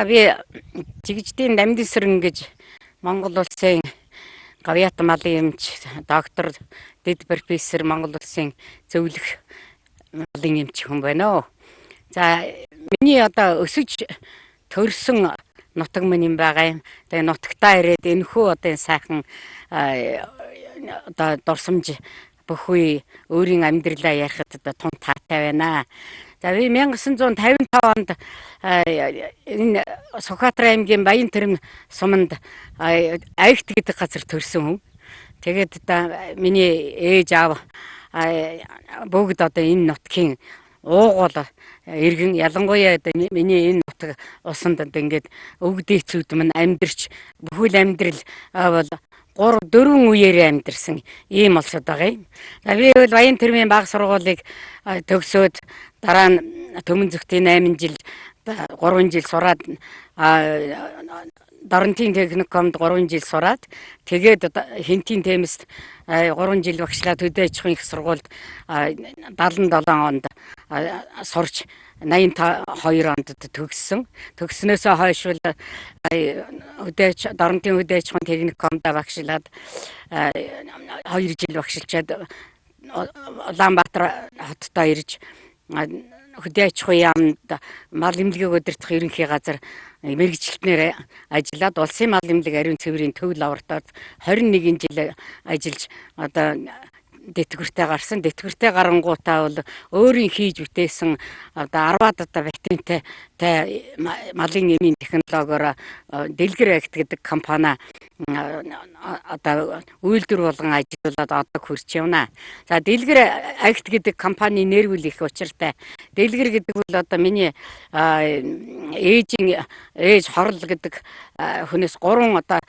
Би Жигждийн Намдисрэн гэж Монгол улсын гавьяат малын эмч доктор дэд профессор Монгол улсын зөвлөх малын эмч хүн байна. За миний одоо өсөж төрсөн нутаг минь юм байгаа юм. Тэгээ нутагтаа ирээд энэхүү одоо сайхан одоо дурсамж бүхүй өөрийн амьдралаа ярихад одоо тун таатай байна. За би 1955 онд энэ Сүхбаатар аймгийн Баян-Тэрэн суманд Аягт гэдэг газар төрсөн хүн. Тэгээд одоо миний ээж аав бүгд одоо энэ нутгийн уугуул иргэн ялангуяа одоо миний энэ нутаг усанд одоо ингээд өвгдээцүүд мань амьдарч бүхэл амьдрал бол 3-4 үеэрээ амьдэрсэн ийм улсад байгаа юм. За би бол Баян-Тэрмийн бага сургуулийг төгсөөд дараа нь Төмөн зүгтийн 8 жил 3 жил сураад Дарантын техникумд 3 жил сураад тэгээд Хинтийн Темэст 3 жил багшлаад Хөдөө аж ахуйн их сургуульд 77 онд сурч 82 онд төгссөн. Төгснөөсөө хойш Дарантын Хөдөө аж ахуйн техникумд багшлаад 2 жил багшилчаад Улаанбаатар хоттой ирж Хөдөө аж ахуйн яамд мал эмнэлгийг удирдах ерөнхий газар мэргэжилтнээр ажиллаад улсын мал эмнэлэг ариун цэврийн төв лавартаар 21 жил ажиллаж одоо дэтгэвртэй гарсан. Дэтгэвртэй гарангуутаа бол өөрийн хийж бүтээсэн одоо 10-аад одоо патенттэй малын эмийн технологиор Дэлгэр Агт гэдэг компани одоо үйлдвэр болгон ажиллуулад одоо хүрч явна. За Дэлгэр Агт гэдэг компани нэр бүл их учиртай. Дэлгэр гэдэг бол одоо миний ээж хорл гэдэг хүнээс 3 одоо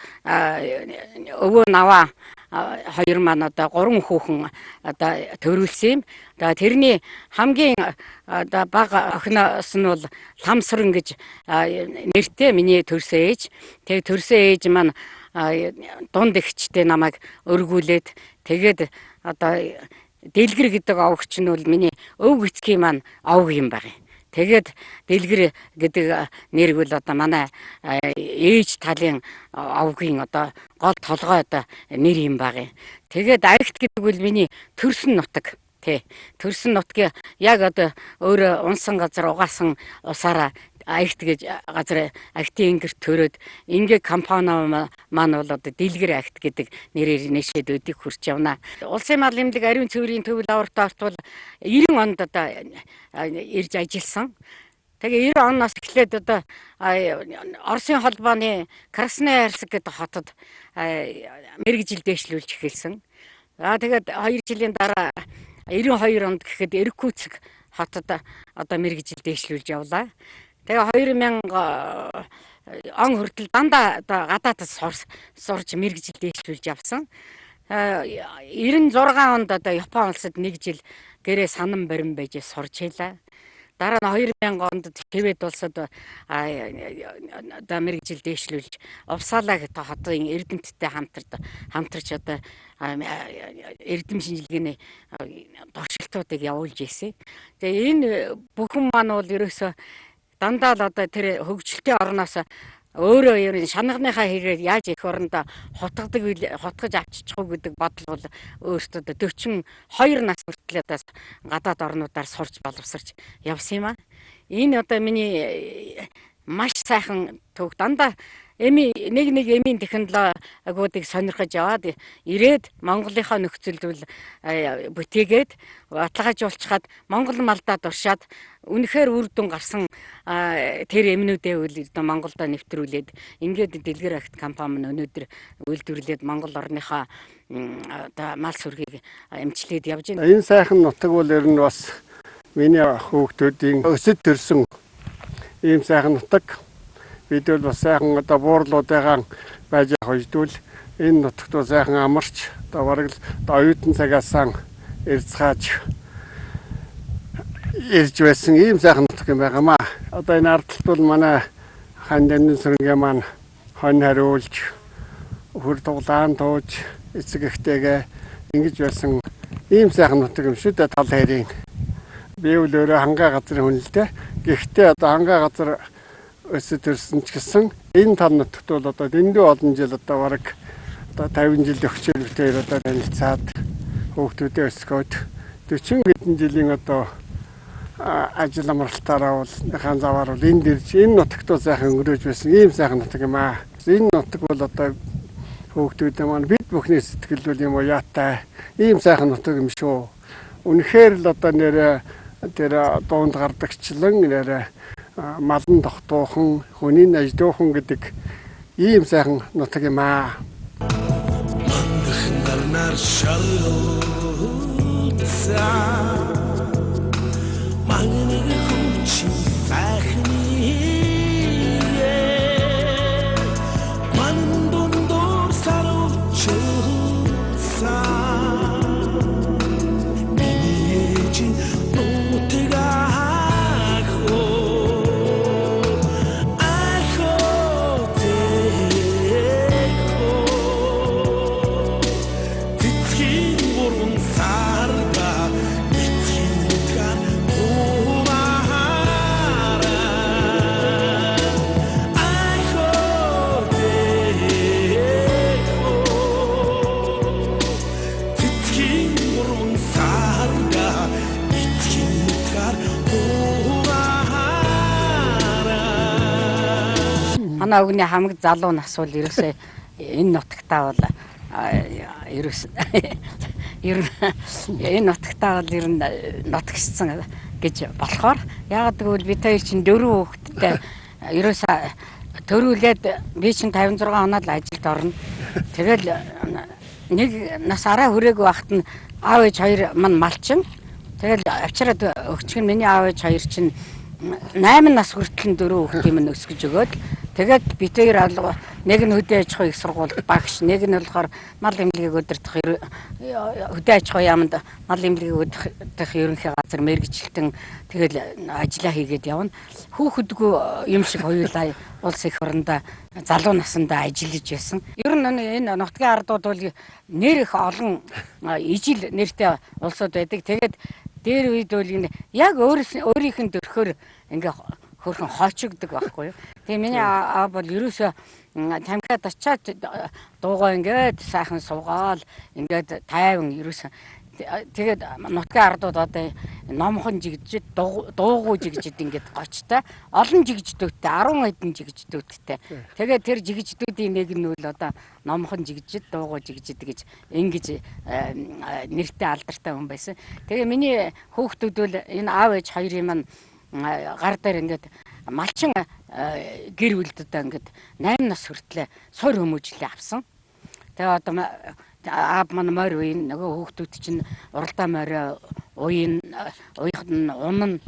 өвөө наваа хоёр маань одоо 3 хүүхэн одоо төрүүлсэн юм. Тэрний хамгийн одоо бага охиноос нь бол Ламсран гэж нэртэй миний төрсөн ээж. Тэгээ төрсөн ээж маань дунд эгчтэй намайг өргүүлээд тэгээд одоо Дэлгэр гэдэг овогч нь бол миний өв эцгийн маань овог юм байна. Тэгээд Дэлгэр гэдэг нэр бол одоо манай ээж талын овгийн одоо гол толгой одоо нэр юм байна. Тэгээд Аягт гэдэг бол миний төрсөн нутаг. Төрсөн нутгийн яг одоо өөр унсан газар угаасан усаараа Аягт гэж газар Агтын ингэрт төрөөд ингээ компани маань бол одоо Дэлгэр Агт гэдэг нэрээр нэшээд өдийг хүрч явна. Улсын мал эмнэлэг ариун цэврийн төв лавартаарт бол 90 онд одоо ирж ажилласан. Тэгээ 90 оноос эхлээд одоо Оросын холбооны Красная Арск гэдэг хотод мэргэжил дэвшлүүлж эхэлсэн. Тэгээд 2 жилийн дараа 92 онд гэхэд Иркутск хотод одоо мэргэжил дэвшлүүлж явлаа. Тэгээ 2000 он хүртэл дандаа одоо гадаадд сурж мэргэжил дэвшлүүлж явсан. 96 онд одоо Япон улсад 1 жил гэрээ санан барин байж сурч илаа. Дараа нь 2000 онд Швед улсад одоо мэргэжил дэвшлүүлж Uppsala гэдэг хотын эрдэмтдтэй хамтарч одоо эрдэм шинжилгээний туршилтуудыг явуулж ирсэн. Тэгээ энэ бүхэн маань бол ерөөсөө дандаа л одоо тэр хөгжилтэй орноос өөрөө ер нь шанганыхаа хэрэгээр яаж их орондоо хотгож авчичих уу гэдэг бодол бол өөртөө 42 нас хүртэл одоо гадаад орнуудаар сурч боловсарч явсан юм аа. Энэ одоо миний маш сайхан төв дандаа нэг эмийн технологиудыг сонирхож яваад ирээд Монголынхаа нөхцөлд бүтээгээд баталгаажуулчихад Монгол малдаа туршаад үнэхээр үр дүн гарсан тэр эмнүүдээ одоо Монголдо нэвтрүүлээд ингээд Дэлгэр агт компани өнөөдөр үйлдвэрлээд Монгол орныхоо одоо мал сүргийг эмчлээд явж байна. Энэ сайхан нутаг бол ер нь бас миний хүүхдүүдийн өсөд төрсөн ийм сайхан нутаг. Бид бол бас сайхан одоо буурлуудыгаа байж хойдвол энэ нутагт бол сайхан амарч одоо бараг л оюутан цагаасаа ирцгааж ирж байсан ийм сайхан нутаг юм байгаамаа. Одоо энэ ардталт бол манай хан дэмнэн сүрэнгээ маань хонь хариулж хөр дуглаан тууж эцэг эхтэйгээ ингэж байсан ийм сайхан нутаг юм шүү дээ тал хайрын. Би бол өөрөө хангаа газрын хүн л дээ. Гэхдээ одоо хангаа газар өсөж төрсөн ч гэсэн энэ тал нутагт бол одоо дэндүү олон жил одоо бараг одоо 50 жил өгчээр битээр одоо танилцаад хүүхдүүдээ өсгөөд 40 хэдэн жилийн одоо ажил амралтаараа бол хаан заваар бол энд ирж энэ нутагт бол сайхан өнгөрөөж байсан ийм сайхан нутаг юм аа. Энэ нутаг бол одоо хүүхдүүдээ маань бид бүхний сэтгэл бол юм уу яатай ийм сайхан нутаг юм шүү. Үнэхээр л одоо нэрэ тэр дуунд гардагчлан нэрэ малан тогтуухан хүний аждуухан гэдэг ийм сайхан нутаг юм аа. Мандахан гарнаар шалцаа магныг хүчи сайхны мандундор саручсан биний манай өгний хамаг залуу нас бол ерөөсөө энэ нутагтаа бол ерөөс ер нь энэ нутагтаа бол ер нь нутагшсан гэж болохоор яагаад гэвэл бид хоёр чинь 4 хүүхэдтэй ерөөсөө төрүүлээд би чинь 56 оноо л ажилд орно. Тэгэл нэг нас арай хүрээгүй байхад нь аав ээж хоёр мань малчин. Тэгэл авчираад өгчих нь миний аав ээж хоёр чинь 8 нас хүртэл 4 хүүхдийн минь өсгөж өгөөд тэгээд бид хоёр нэг нь хөдөө аж ахуйн их сургуульд багш, нэг нь болохоор мал эмнэлгийг удирдах хөдөө аж ахуйн яамд мал эмнэлгийг удирдах ерөнхий газар мэргэжилтэн тэгэл ажиллаа хийгээд явна. Хүүхэдгүй юм шиг хоёулаа улс их орондоо залуу насндаа ажиллаж байсан. Ер нь энэ нутгийн ардууд бол нэр их олон ижил нэртэй улсууд байдаг. Тэгээд дээр үед бол яг өөрийнх нь төрхөөр ингээ хөрхөн хойчогддог байхгүй юу. Тэгээ миний аав бол ерөөсөө тамхиад очиад дуугаа ингээд сайхан суугаал ингээд тайван ерөөсөө тэгээд нутгийн ардууд одоо номхон жигжид дуугуу жигжид ингээд гочтой олон жигждүүдтэй 10 хэдэн жигждүүдтэй. Тэгээд тэр жигждүүдийн нэг нь бол одоо номхон жигжид дуугуу жигжид гэж ингэж нэртэй алдартай хүн байсан. Тэгээ миний хүүхдүүд бол энэ аав ээж хоёрын маань гар дээр ингээд малчин гэр бүлдүүдээ ингээд 8 нас хүртлээр суур хүмүүжлээ авсан. Тэгээ одоо аав маань морь уйн нөгөө хүүхдүүд чинь уралдаа морь уйн уйхад нь унна.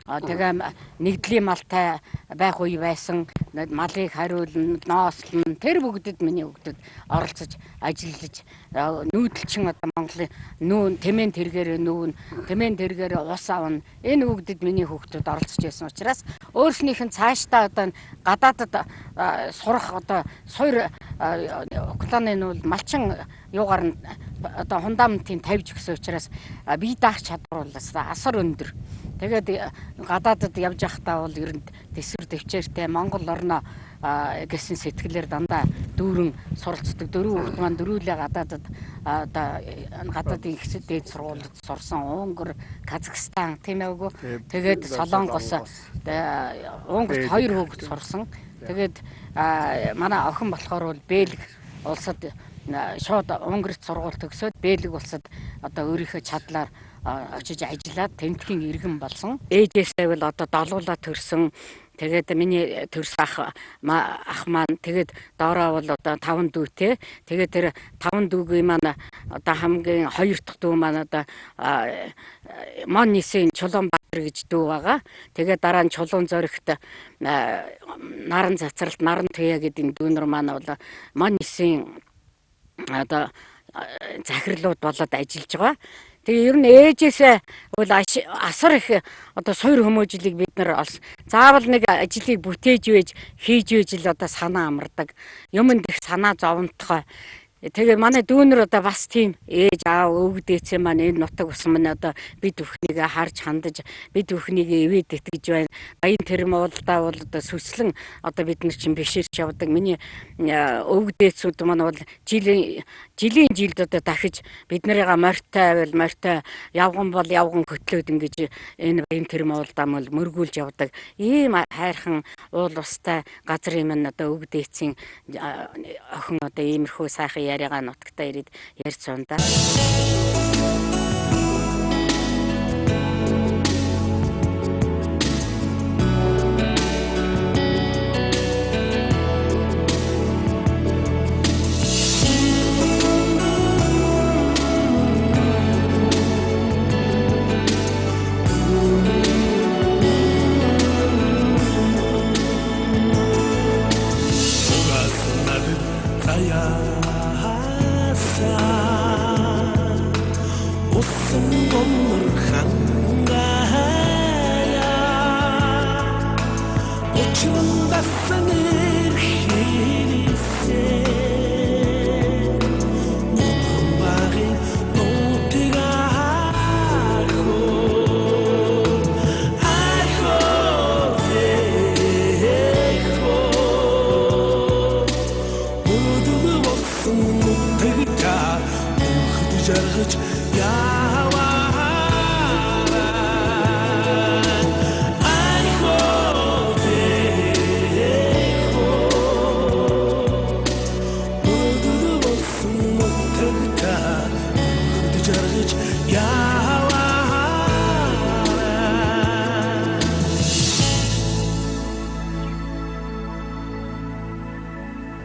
Тэгээ нэгдлийн малтай байх үе байсан. Малыг хариулна, ноослно. Тэр бүгдэд миний хүүхдүүд оролцож ажиллаж нүүдэлчин одоо Монголын нүүн тэмээн тэргээр нүүн, тэмээн тэргээр ус авна. Энэ бүгдэд миний хүүхдүүд оролцож байсан учраас өөрснийх нь цаашдаа одоо гадаадад сурах одоо суур кланы нь бол малчин юугаар нь одоо фундаментын тавьж өгсөн учраас бие даах чадвар бол асар өндөр. Тэгээд гадаадад явж байхдаа бол ер нь дэсвэр дэвчээртэй Монгол орно гэсэн сэтгэлээр дандаа дүүрэн суралцдаг. 4 хүүхэд маань дөрүүлээ гадаадад одоо гадаадын их дээд сургуулиуд сурсан. Унгар, Казахстан тийм ээ үгүй. Тэгээд Солонгос Унгарт 2 хүүхэд сурсан. Тэгээд манай охин болохоор бол Бэлэг улсад шууд Унгарт сургууль төгсөөд Бэлэг улсад одоо өөрийнхөө чадлаар очиж ажиллаад тэмдгийн иргэн болсон. Ээжээсээ бол одоо долуулаа төрсөн. Тэгээд миний төрс ах маань тэгээд доороо бол одоо 5 дүүтэй. Тэгээд тэр 5 дүүгийн маань одоо хамгийн 2 дахь дүү маань одоо Мон Нисэн Чулуунбаатар гэж дүү байгаа. Тэгээд дараа нь Чулуун зоригт Наран цацралт Наран Туяа гэдэг энэ дүүнэр маань бол Мон Нисэн одоо захирлууд болоод ажиллаж байгаа. Тэгээ ер нь ээжээсээ бол асар их одоо суур хүмүүжлийг бид нар заавал нэг ажлыг бүтээж вэж хийж вэж л одоо санаа амардаг. Юмд их санаа зовнтгой. Тэгээ манай дүүнэр одоо бас тийм ээж аав өвөг дээцээ маань энэ нутаг ус маань одоо бид бүхнийг харж хандаж бид бүхнийг ивэд итгэж байна. Баян тэрм уулдаа бол одоо сүслэн одоо бид нар чинь бишэрч явдаг. Миний өвөг дээцүүд маань бол жилийн жилд одоо дахиж бид нарыгаа морьтой байвал морьтой явган бол явган хөтлөөд ингэж энэ баян тэрм уулдаа мөл мөргүүлж явдаг. Ийм хайрхан уул устай газар юм одоо өвөг дээцийн охин одоо иймэрхүү сайхан яриагаа нутагтаа ирээд ярьж сундаа.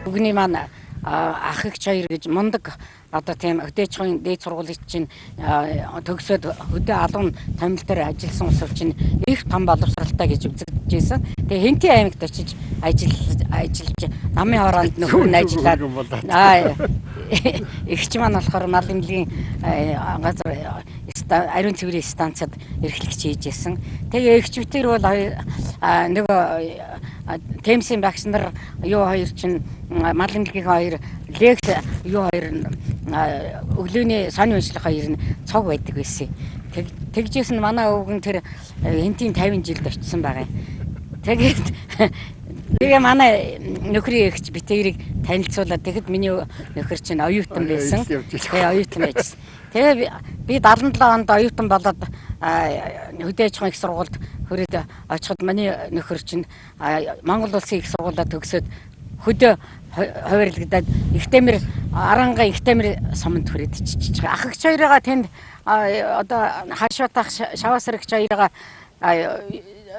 Бүгний маань ах эгч хоёр гэж мундаг одоо тийм өдөөчгийн дээд сургуулийн чинь төгсөөд хөдөө алуун томил дээр ажилласан ус чинь их том боловсралтай гэж үзэгдэж байсан. Тэгээ Хэнтийн аймагт очиж ажиллаж намын хороонд нөхөр нь ажиллаад эгч маань болохоор мал эмнэлгийн газар ариун цэврийн станцад эрхлэгч хийжсэн. Тэгээ эгч битэр бол нөгөө Темсийн багш нар юу хоёр чинь мал эмнэлгийн хоёр лекц юу хоёр өглөөний сонин уншлах хоёр нь цог байдаг байсан. Тэгжээс нь манай өвгөн тэр Хэнтийн 50 жилд очсон байгаа. Тэгээ манай нөхрийн эгч битэрийг танилцуулаад тэгэхэд миний нөхөр чинь оюутан байсан. Тэгээ оюутан байжсэн. Тэгээ би 77 онд оюутан болоод хөдөөжгийн их сургуульд хүрээд очиход миний нөхөр чинь Монгол улсын их сургуулаа төгсөөд хөдөө хувирлагдаад Ихтэмэр Аранга Ихтэмэр суманд хүрээд чиж байгаа. Ах эгч хоёроо тэнд одоо хашаатах шаваасрагч хоёроо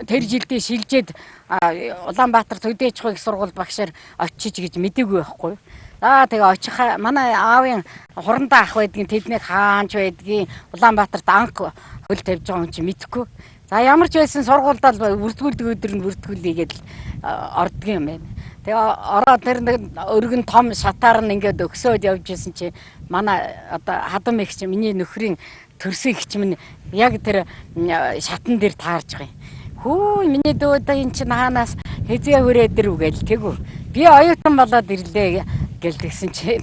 тэр жилдээ шилжээд Улаанбаатар төдөөжгийн их сургууль багшаар очиж гэж мэдээгүй байхгүй. Тэгээ очих манай аавын хурандаа ах байдгийн тэднийг хаанч байдгийн Улаанбаатарт анх хөл тавьж байгаа юм чи мэдэхгүй. За ямар ч байсан сургуульдаа бүртгүүлдэг өдөр нь бүртгүүлээгээд ордгийн юм байна. Тэгээ ороод тэр нэг өргөн том шатаар нь ингээд өгсөөд явж исэн чи манай одоо хадам их чи миний нөхрийн төрсөн их чи минь яг тэр шатан дээр таарж байгаа юм. Хөө миний дөөдөө эн чинь хаанаас хэзээ хүрээд ирв гээл тэгв. Би оюутан болоод ирлээ гэлдэгсэн чи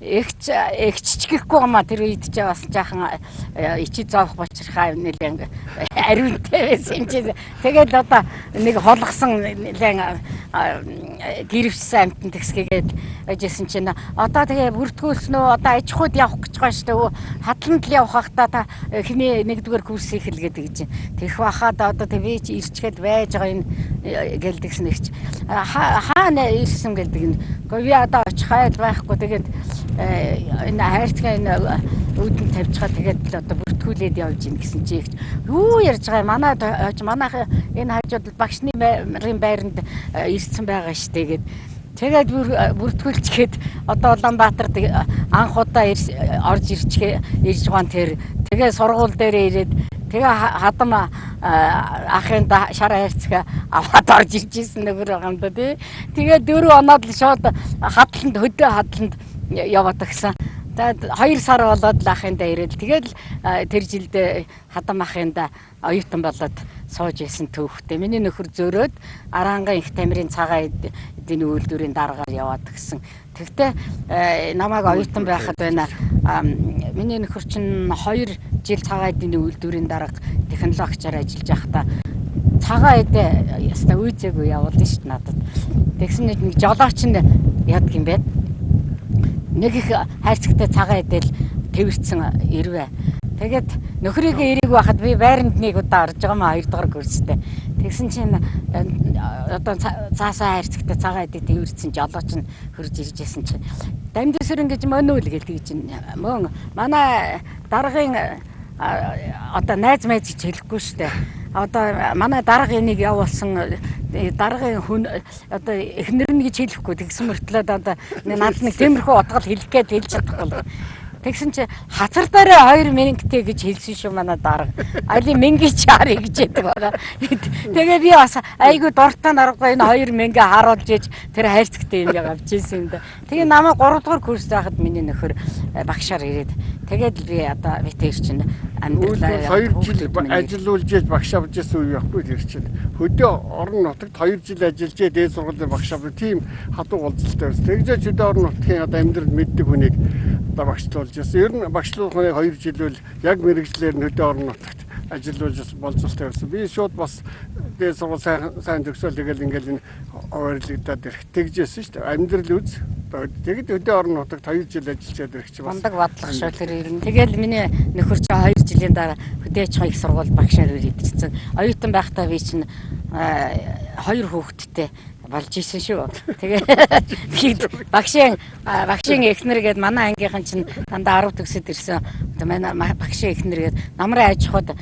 эгч гэхгүй гамаа тэр үед ч бас жаахан ичи зоох болчихрахаа нэлээ ариунтай байсан юм чи. Тэгээд одоо нэг холгосон нэлээд гэрвчсэн амтан тэгсгээд ажсэн чинь одоо тэгээ бүртгүүлснөө одоо аж ахуйд явах гэж байгаа шүү дээ. Хатланд л явах хахта та эхний нэгдүгээр курс хийхэлгээд гэж. Тэгэх бахад одоо тэг би чи ирчгээд байж байгаа энэ гэлдэгсэн их. Хаана ирсэн гэлдэг нь. Гэхдээ би одоо очих хайл байхгүй тэгээд энэ хайрцгаа энэ үүдэн тавьж байгаа тэгээд л одоо бүртгүүлээд явж ийн гэсэн чи их. Юу ярьж байгаа манайх энэ хажууд багшны байранд ирсэн байгаа штэ гэд. Тэгээд бүртгүүлчихэд одоо Улаанбаатарт анх удаа орж ирж байгаа тэр тэгээ сургууль дээр ирээд тэгээ хадам ахын шар хайрцаг аваад орж ирж ирсэн нөхөр байгаа юм да тий. Тэгээд 4 оноод л шууд хөдөө хадланд яваад гисэн. Тэгээд 2 сар болоод л ахын даа ирээд тэгээд тэр жилд хадам ахын даа оюутан болоод сууж исэн төвхтэй. Миний нөхөр зөрөөд Аранхан их тамирын цагаан эдийн үйлдвэрийн дараагаар яваад гисэн. Тэгтээ намайг оюутан байхад байна. Миний нөхөр чинь 2 жил цагаан эдийн үйлдвэрийн дарга технологичаар ажиллаж байхдаа цагаан эдээ яста үйзээгүй явуулна шүү дээ надад. Тэгсэн нэг жолооч нь яадаг юм бэ? Нэг их хайрцагтай цагаан эдэл тэрвэрсэн ирвэ. Тэгээд нөхрийгээ ирээгүй байхад би байранд нэг удаа орж байгаа маа 2 дугаар курстэй. Тэгсэн чинь одоо цаасаа хайрцагтай цагаан эдэл тэрвэрсэн жолооч нь хөрж ирж байсан чинь дамдсүрэн гэж мөнөө л гэлдэг чинь мөн манай даргын одоо найз майз гэж хэлэхгүй штэ. Одоо манай дарга энийг явуулсан даргын хүн одоо эхнэр нь гэж хэлэхгүй тэгсэн мөртлөө одоо над нэг тиймэрхүү утгал хэлэх гээд хэлж чадахгүй. Тэгсэн чи хацар дараа 2 мэнгтэй гэж хэлсэн шүү манай дарга. Али мэнги чаар гэж яддаг байгаа. Тэгээ би бас айгу дуртай наргагүй энэ 2 мэнгэ харуулж ээж тэр хайрцагтай юм яг авчихсан юм да. Тэгээ намайг 3 дугаар курст байхад миний нөхөр багшаар ирээд тэгээд би одоо битэр чинь амьдралаа 2 жил ажиллуулж ээж багш авч ирсэн үе байхгүй тэр чинь. Хөдөө орон нутагт 2 жил ажиллаж дээд сургуулийн багш авах тийм хатуу голцолтой байсан. Тэгжээ ч хөдөө орон нутгийн одоо амьдрал мэддэг хүнийг одоо багшлуулж ирсэн. Ер нь багшлуулахыг 2 жил үл яг мэрэгчлэр нь хөдөө орон нутагт ажиллуулж болцолтой байсан. Би шууд бас дээд сургууль сайн төгсөөл тэгэл ингээл энэ ойрлогдоод ирэх тэгжсэн шүү дээ. Амьдрал үз. Тэгэд хөдөө орон нутагт 2 жил ажиллаад ирэх чи бас бандаг бодлого шүү тэр ер нь. Тэгэл миний нөхөр чи 2 жилийн дараа хөдөөч их сургууль багшаар ирээдчихсэн. Оюутан байхдаа би чинь 2 хүүхэдтэй болж исэн шүү. Тэгээд багшийн эхнэр гээд манай ангийнхан чинь дандаа 10 төгсөд ирсэн. Манай багшийн эхнэр гээд намрын аж ахуйд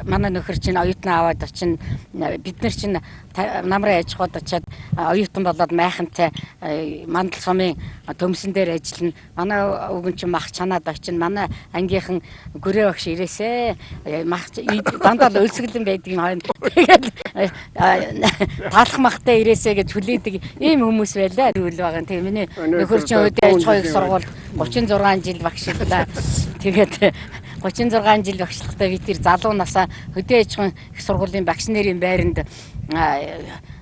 манай нөхөр чинь оюутан аваад очин бид нар чинь намрын аж ахуйд очиад оюутан болоод майхантай мандал сумын төмсөн дээр ажиллана. Манай өвгөн чинь мах чанаад очин манай ангийнхан гөрөө багш ирээсэ мах дандаа л өлсгөлэн байдаг юм хойно. Тэгээд таалах махтай ирээсэ гэж хүлээдэг ийм хүмүүс байлаа гэвэл байгаа. Тэгээ миний нөхөр чинь өдөө аж ахуйн сургуульд 36 жил багшлаа. Тэгээд 36 жил багшлахтаа би тэр залуу насаа хөдөө аж ахуйн их сургуулийн багш нарын байранд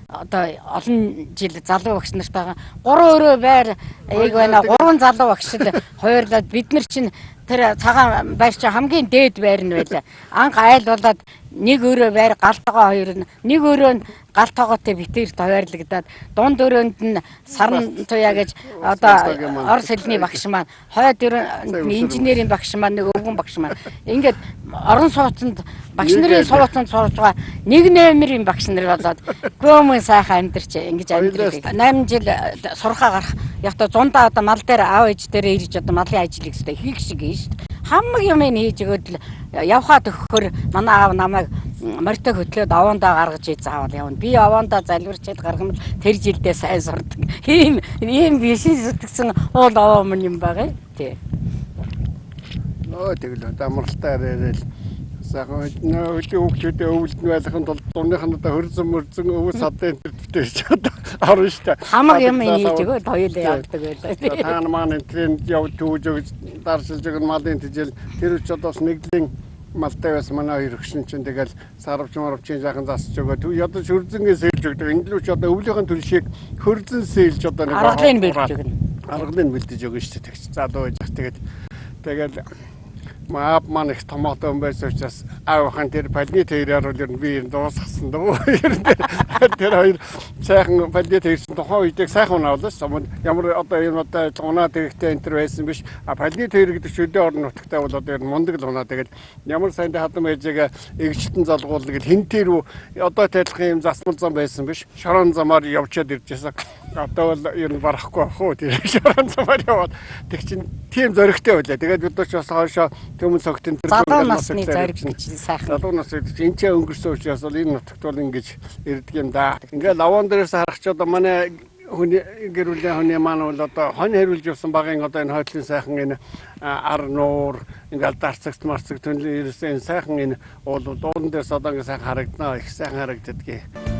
одоо олон жил залуу багш нартайгаа 3 өрөө байр яг байна 3 залуу багшд хойрлоод бид нар чинь тэр цагаан байр чинь хамгийн дээд байр нь байлаа. Анх айл болоод нэг өрөө байр галтгоо 2 нэг өрөө нь галт тоогоотой битээр товайрлагдаад дунд өрөөнд нь сарн туяа гэж одоо орос хэлний багш маань хойд инженерийн багш маань нэг өвгөн багш маань ингээд орон сууцнд багш нарын сууцнд сууж байгаа нэг нэмрийн багш нар болоод гөөмөн сайхан амьдарч ингэж амьдрэх 8 жил сурхаа гарах ягта зундаа одоо мал дээр аав ээж дээр ирж одоо малын ажлыг өстэй хийх шиг юм шүү дээ. Хамаг юм хийж өгөөд л явхаа төгөхөр манай аав намайг морьтой хөтлөөд овоондоо гаргаж заавал явна. Би овоондоо залбирчээд гаргамал тэр жилдээ сайн сурдаг. Ийм бишин зүтгэсэн уул овоо юм байгаа. Тий. Тэгэл дамралтай ярил сайхан хүүхдүүдээ өвлдөн байлахын тулд дурныхан одоо хөрзөн мөрзөн өвөө садын төвтэй чад орно штэ. Хамаг юм хийж өгөөд хоёулаа явдаг байлаа. Таан маань тренд явж түүж дарсалж байгаа малын тижэл тэр ч одоо нэгдлийн малтай байсан манай хоёр хөшин чинь тэгэл сарвч марвчийн жаахан засч өгөөд ядаж хөрзөнгөө сэлж өгдөг. Инглүүч одоо өвлийнхэн төлшийг хөрзөн сэлж одоо нэг аргалын бэлдэж өгнө. Аргалын бэлдэж өгнө штэ тэгч залуу байж. Тэгэл Маап маань их томоотой юм байсан учраас аавхан тэр палны тэрээр бол ер нь би дуусгасан дөө. Тэр хоёр сайхан палны тэрсэн тухайн үедээ сайхан унаалсан. Ямар одоо энэ одоо унаа тэрэгтэй энэ төр байсан биш. Палны тэр гэдэг шүдэ орон нутагтай бол одоо ер нь мундаг л унаа. Тэгээд ямар сайн хадам ээжэгээ эгчтэн залгуулна гэл хин тэр одоо тайлхын юм засмал зам байсан биш. Шорон замаар явчаад иржсэн. Одоо бол ер нь барахгүй ах уу тэр шорон замаар яваад тэг чин тийм зөрөгтэй байлаа. Тэгээд бид ч бас хойшоо төмөн цогтын тэр залуу насны зориг гэж сайхан. залуу нас энэ ч өнгөрсөн учраас бол энэ нутагт бол ингэж ирдэг юм да. Ингээд лавон дээрээс харахчаад манай хүний гэр бүлийн хүний маань бол одоо хон хэрүүлж явсан багын одоо энэ хойдлын сайхан энэ ар нуур ингээд дарцагт марцаг төнлөө ирсэн сайхан энэ уул дуун дээрс одоо ингээд сайхан харагдана их сайхан харагддаг.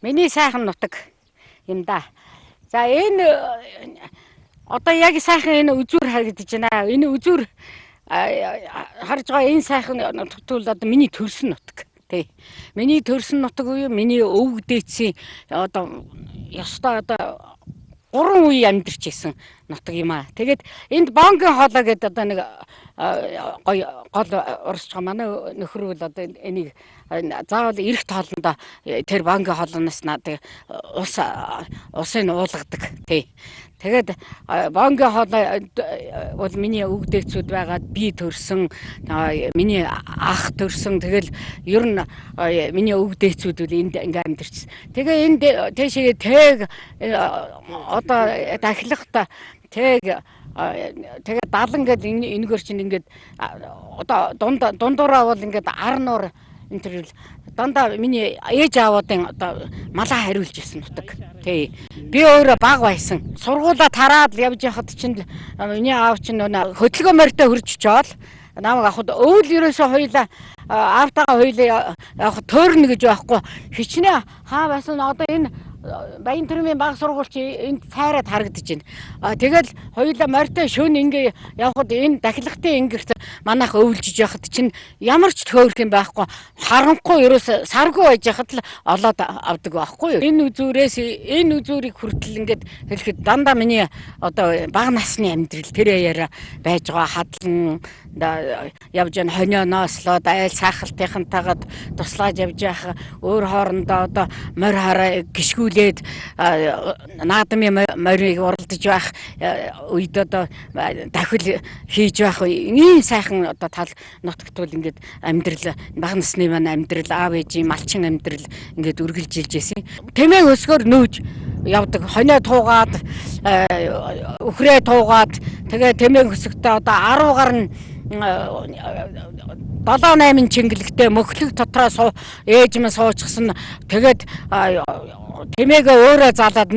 Миний сайхан нутаг юм да. За энэ одоо яг сайхан энэ үзүүр харагдаж байна. Энэ үзүүр харж байгаа энэ сайхан нутагт бол одоо миний төрсөн нутаг. Тий. Миний төрсөн нутаг уу миний өвөг дээдсийн одоо ёстой одоо 3 үе амьдарч исэн нутаг юм аа. Тэгээд энд Бонгийн хоолой гэдэг одоо нэг гол урсч байгаа манай нөхөр бол одоо энийг заавал эрэх тоолондоо тэр Бонгийн хоолойноос надад усыг уулгадаг. Тий. Тэгээд Бонгийн хоолой бол миний өвөг дээдсүүд байгаад би төрсөн миний ах төрсөн тэгэл ер нь миний өвөг дээдсүүд бол энд ингээм амьдарчсан. Тэгээ энд тийшээ тэг одоо дахилахта тэг тэгээ далан гэдэг энэгээр чинь ингээд одоо дундуураа бол ингээд ар нуур энэ төр дандаа миний ээж аавуудын одоо малаа хариулж исэн нутаг. Тий. Би өөрөө баг байсан. Сургуулаа тараад явж яхад чинь миний аав чинь хөдөлгөөн морьтой хурж чоол намайг авахд өвөл ерөөсөө хоёлаа аавтайгаа хоёлаа явах төөрнө гэж байхгүй. Хичнээн хаа байсан одоо энэ Баян төрмийн баг сургуульч энд цайраад харагдаж байна. Тэгэл хоёулаа морьтой шөнө ингээ явхад энэ дахилгатын ингэрт манайх өвлжиж яхад чинь ямар ч төөрх юм байхгүй. Харанхгүй ерөөс саргүй байж яхад л олоод авдаг байхгүй юу. Энэ үзүүрийг хүртэл ингээд хэлэхэд дандаа миний одоо бага насны амьдрал тэр яараа байж байгаа хадлан явж ян хонионослоод айл сайхалтынхантайгаа туслаж явж явах өөр хоорондоо одоо морь хараа гიშгүүл наадмын морийг уралдаж байх үед одоо дахил хийж байх ийм сайхан одоо тал нутагт бол ингээд амьдрал бага насны маань амьдрал аав ээжийн малчин амьдрал ингээд үргэлжилж ирсэн. Тэмээ өсгөр нүүж явдаг хонио туугаад өхрөө туугаад тэгээ тэмээ өсгөхдөө одоо 10 гарна 7-8 чингэлэгтэй мөхлөг дотроо ээж мэн суучихсан. Тэгээд тэмээгээ өөрөө залаад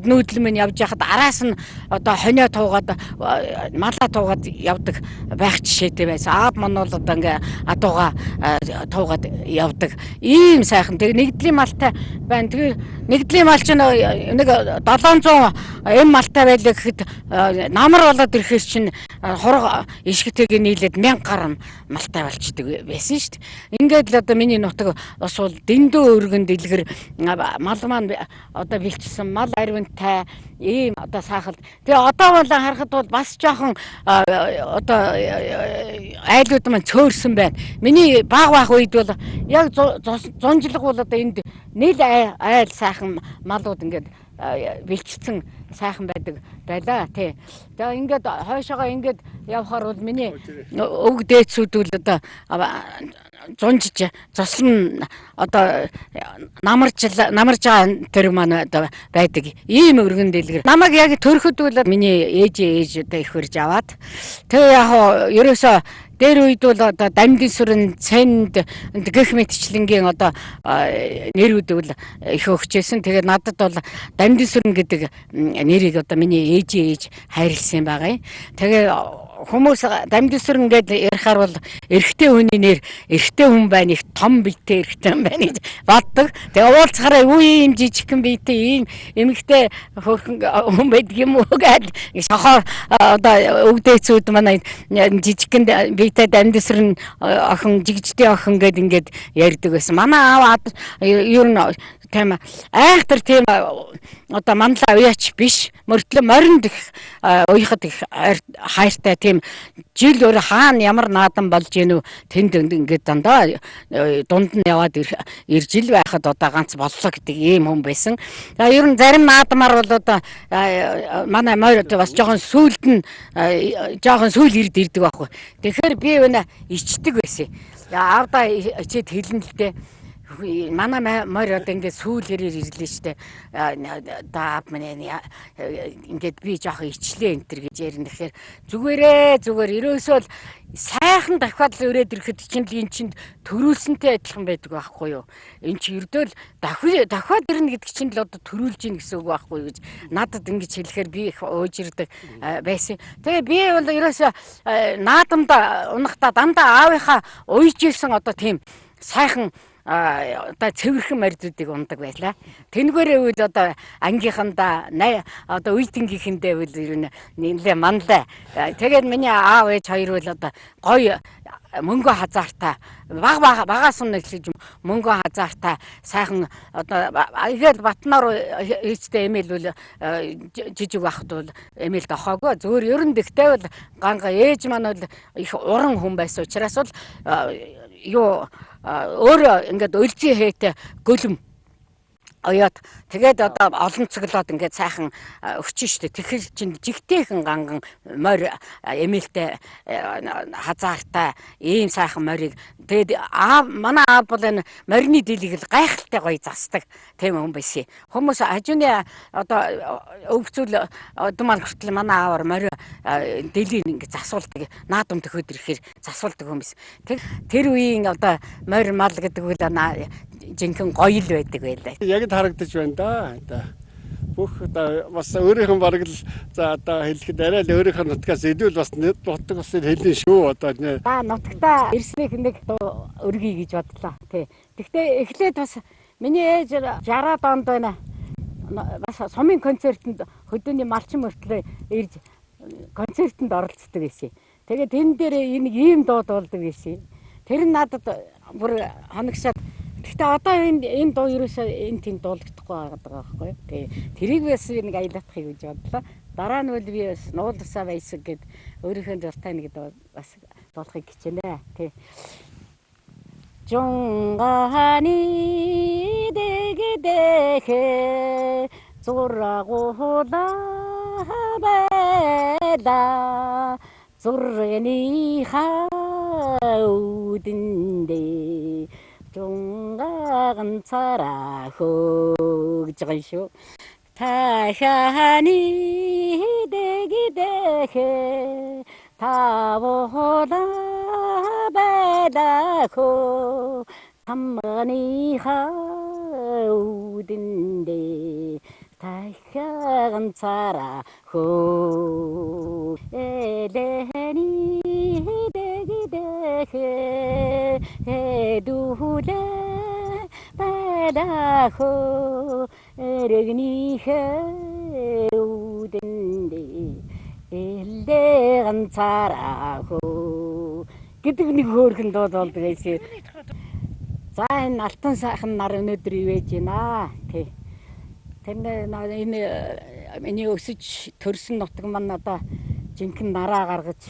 нүүдлээ минь явж яхад араас нь одоо хонио туугаад малаа туугаад явдаг байх жишээтэй байсан. Аав мань бол одоо ингээ адууга туугаад явдаг. Ийм сайхан. Тэг нэгдлийн малтай байна. Тэгээ нэгдлийн мал чинь нэг 700 эм малтай байлаа гэхэд намар болоод ирэхээс чинь хураг ишгтэйг нийлээд 1000 гаруй малтай болчдөг байсан шүү дээ. Ингээд л одоо миний нутаг бас бол дэндүү өргөн дэлгэр мал маань одоо бэлчсэн мал аривантай ийм одоо сайхал. Тэгээ одоо бол харахад бол бас жоохон одоо айлууд маань цөөрсөн байна. Миний баг үед бол яг зунжлаг бол одоо энд нийл айл сайхан малууд ингээд бэлчсэн сайхан байдаг байлаа тий. Тэгээ ингээд хойшоогоо ингээд явхаар бол миний өвөг дээдсүүд бол одоо зунжиж заслан одоо намарж байгаа тэр маань одоо байдаг ийм өргөн дэлгэр. Намайг яг төрөхөд бол миний ээж одоо их хурж аваад тэгээ яг ерөөсөө дээр үед бол одоо Дамдын сүрэн цэнд гэх мэтчлэнгийн одоо нэрүүд бол их өгчээсэн. Тэгээд надад бол Дамдын сүрэн гэдэг нэрийг одоо миний ээж хайрлсан юм байгаа юм. Тэгээ хүмүүс Дамдын сүрэн гэдэг ярихаар бол эрэгтэй хүний нэр эрэгтэй хүн байна, их том биетэй эрэгтэй хүн байна гэж боддог. Тэгээ уулзахаараа юу юм жижигхэн биетэй ийм эмэгтэй хөрхөн хүн байдаг юм уу гэж шохоо одоо өвдөөцүүд манай жижигхэн биетэй Дамдын сүрэн охин жигжтэй охин гэд ингээд ярьдаг байсан. Манай аав ер нь тийм айхтар тийм одоо манлаа уяач биш мөртлөө моринд их уяхад их хайртай тийм жил өөр хаана ямар наадан болж гэнэ тэнд ингээд дандаа дунд нь яваад ирж ил байхад одоо ганц боллоо гэдэг ийм хүн байсан. За ер нь зарим наадмаар бол одоо манай морь бас жоохон сүйд ирд ирдэг байхгүй. Тэгэхээр би өнө ичдэг байсан. Аавда ичээд хэлэн л дээ. Манай морь одоо ингээд сүүлэрээр ирлээ штэ. Аав минь ингээд би жоохон ичлээ энэ төр гэж ярина. Тэгэхээр зүгээр ерөөсөө л сайхан дахиад л өрөөд ирэхэд чинь л эн чинь төрүүлсэнтэй адилхан байдаг байхгүй юу? Эн чинь ердөөл дахиад ирнэ гэдэг чинь л одоо төрүүлж ийн гэсэн үг байхгүй юу гэж надад ингэж хэлэхээр би их уужирдаг байсан. Тэгээ би бол ерөөсөө наадамда унахдаа дандаа аавынхаа уйж исэн одоо тийм сайхан одоо цэвэрхэн морьдуудыг ундаг байлаа. Тэнгээрээ үл одоо ангийнхандаа одоо үеийнхэнтэй үл ер нь нэлээ манлаа. Тэгээд миний аав ээж хоёр үл одоо гоё мөнгө хазаартай багаас нь эхлэж мөнгө хазаартай сайхан одоо игээл Батнаар хийцтэй эмээл бол жижиг байхад бол эмээлд охоогүй зөвөр ер нь дэгтэй бол ганга ээж маань бол их уран хүн байсан учраас бол юу өөрөө ингээд өлзий хээтэй гөлөм оёод тэгээд одоо олон цоглоод ингээд сайхан өчөн штэ тэгэхээр чин жигтэйхэн ганган морь эмээлтэй хазаартай ийм сайхан морийг тэгээд манай аав бол энэ морины дийлийг л гайхалтай гоё засдаг тийм хүн байсан. Хүмүүс хажууны одоо өвцөл одмал хүртэл манай аавар морь дийлийг ингээд засуулдаг наадам төхөд ирэхээр засуулдаг хүн байсан. Тэр үеийн одоо морь мал гэдэг үл жинхэнэ гоё л байдаг байлаа. Яг харагдаж байна да. Бүх одоо бас өөрийнх нь бараг л за одоо хэлэхэд арай л өөрийнх нь нутгаас илүү бас нутаг бас хэлнэ шүү одоо нэ. Нутагтаа ирснийх нэг өргөе гэж бодлоо. Тий. Гэхдээ эхлээд бас миний ээж 60-аад онд байна. Бас сумын концертанд хөдөөний малчин мөртлөө ирж концертанд оролцдог байсан. Тэгээд энэ дээр нэг ийм дуу дуулдаг байсан. Тэр нь надад бүр хоногшаад гэхдээ одоо энэ дуу ерөөсөө энэ тийм дуулагдахгүй байгаа байхгүй юу. Тэрийг бас нэг аялаадахыг гэж бодлоо. Дараа нь бол би бас нуулсаа байсан гэд өөрийнхөө дуртай нэг дуу бас дуулахыг хичээнэ. Тий. Жунганы дэгдэхэ зурагуулаа байла зурганы хаудэндээ ганцаараа хөөгж байгаа шүү. Таханы дэгдэхэ тавуулаа байдахөө тамганы хаудэндээ ганцаараа хөө элэни дэгдэхэ дүүлээ байдахөө эрэгний хаудэндээ элэ ганцаараа хөө гэдэг нэг хөөрхөн дуу болдог байсан. За энэ алтан сайхан нар өнөөдөр ивэж байна. Тий. Тэр энэ миний өсөж төрсөн нутаг маань одоо жинхэнэ нараа гаргаж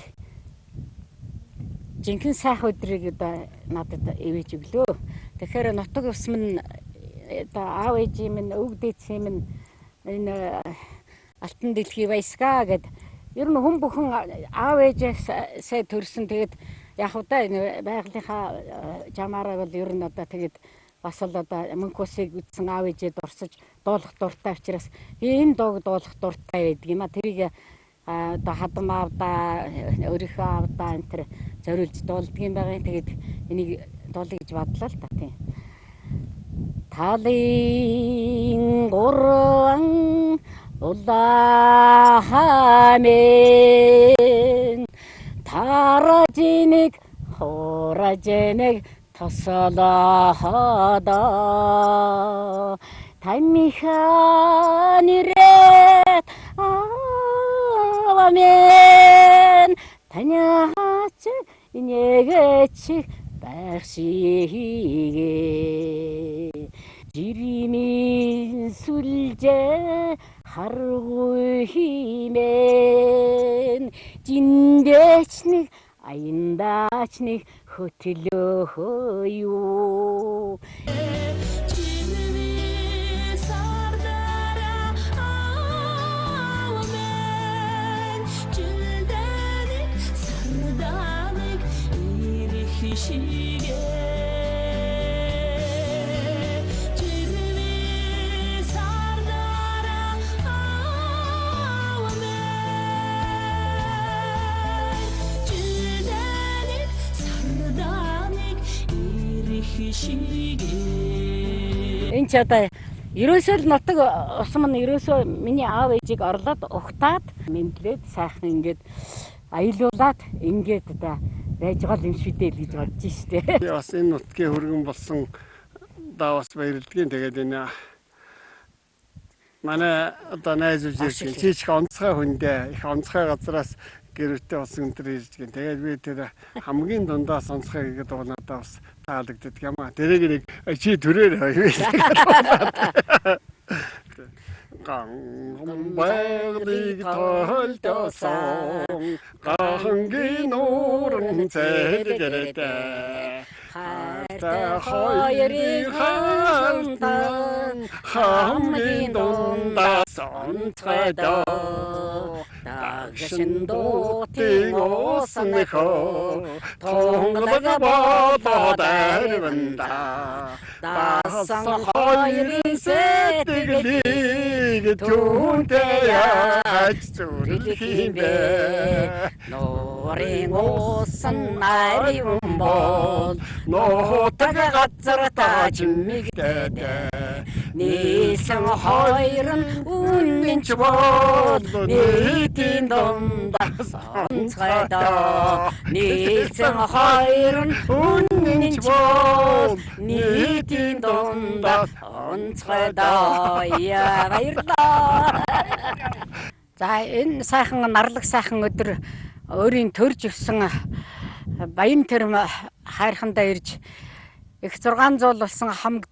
жинхэнэ сайхан өдрийг одоо надад ивэж өглөө. Тэгэхээр нутаг ус минь одоо аав ээжийн минь өвөг дээдсийн минь энэ алтан дэлхий баясгаа гэд ер нь хүн бүхэн аав ээжээс төрсөн тэгээд яг удаа энэ байгалийнхаа жамаараа бол ер нь одоо тэгээд бас л одоо мөнх усыг үтсэн аав ээжээ дурсаж дуулах дуртай учраас энэ дууг дуулах дуртай байдаг юм а. Тэрийг одоо хадам аавдаа өөрийнхөө аавдаа энэ төр зориулж дуулдаг юм байгаа. Тэгээд энийг дуулъя гэж бодлоо л та тийм. Талын гурван улаамэн таражиныг хуражиныг тосолоодоо таньхаа нэрэт авамэн таняач инээч байшигээ жиримийн сүлжээ харгүй химэн жиндээч нэг аяндаач нэг хөтлөө юу энэ ч одоо ерөөсөө л нутаг усам нь ерөөсөө миний аав ээжийг орлоод ухтаад мэдлээд сайхан ингээд аялуулад ингээд одоо байж байгаа юм шүү дээ гэж бодож штэ. Би бас энэ нутгийн хөргөн болсон даавас баярлдгийн тэгээд энэ манай одоо найз үжирч чийч онцгой хүндээ их онцгой газраас гэрүүтэй болсон энэ төр ирж гэн. Тэгээд би тэр хамгийн дундаас онцгой гэдэг дуу надад бас таалагддаг юм а. Тэрийг чи төрөөр Гамбайг толтосон гангийн нуурын цэлгэрэдэ хайртай хоёрын хамтан хамгийн дундаас онцгойдоо дагшин дуутын уснахоо тонглог болоод арванда дасан хоёрын сэтгэлийг түүнтэй яаж зүрх юм бэ нуурын усан ариун бол нутаг газар таажмигтэй нийсэн хоёр нь үнэнч бол нийтийн дундаас онцгойдоо нийсэн хоёр нь үнэнч бол нийтийн дундаас онцгойдоо яа баярлаа. За энэ сайхан нарлаг сайхан өдөр өөрийн төрж өссөн баян тэрм хайрхандаа ирж их 600 болсон хамаг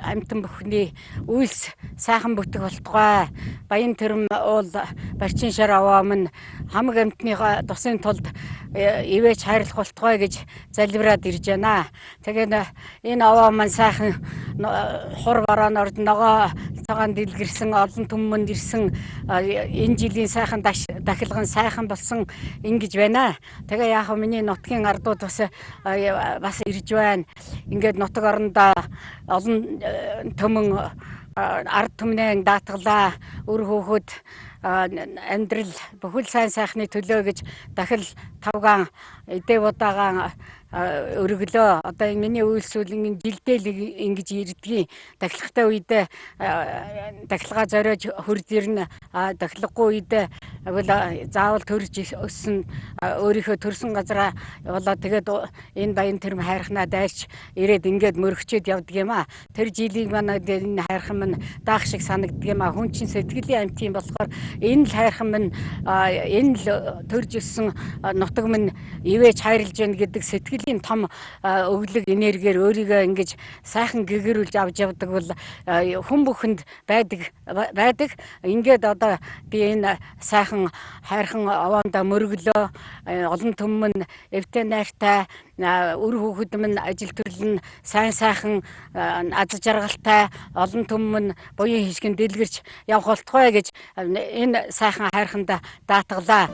амтан бүхний үйлс сайхан бүтэх болтугай. Баян тэрм уул барчин шар аваа минь хамаг амтныхаа тусын тулд ивэж хайрлах болтугай гэж залбираад ирж байна. Тэгээд энэ аваа маань сайхан хур бараан орд ногоо цагаан дэлгэрсэн олон түмэнд ирсэн энэ жилийн сайхан дахилган сайхан болсон ингэж байна. Тэгээ яах вэ миний нутгийн ардууд бас ирж байна. Ингээд нутаг орондоо олон төмөн ард түмнээ даатгалаа өр хөөхөд амьдрал бүхэл сайн сайхны төлөө гэж дахил тавгаан эдээ удаагаан өргөлөө. Одоо миний үйлсүүл жилдээ ингэж ирдгийг дахилгатай үедээ дахилгаа зориож хурд ирнэ. Дахилгагүй үедээ заавал төрж өссөн өөрийнхөө төрсөн газараа болоо тэгээд энэ баян тэрм хайрхнаа дайрч ирээд ингээд мөрөгчөөд явдаг юм а. Тэр жилийг манай энэ хайрхан минь даах шиг санагддаг юм а. Хүн чинь сэтгэлийн амьтын болохоор энэ л хайрхан минь энэ л төрж өссөн нутаг минь ивэж хайрлж байна гэдэг сэтгэлийн том өглөг энергиэр өөрийгөө ингэж сайхан гэгэрүүлж авч явдаг бол хүн бүхэнд байдаг. Ингээд одоо би энэ сайхан хайрхан овоондоо мөрөглөө олон түмэн эвтэй найртай өр хүүхэд минь ажил төрөл нь сайн сайхан аз жаргалтай олон түмэн буян хишгэн дэлгэрч явах болтугай гэж энэ сайхан хайрханд даатгалаа.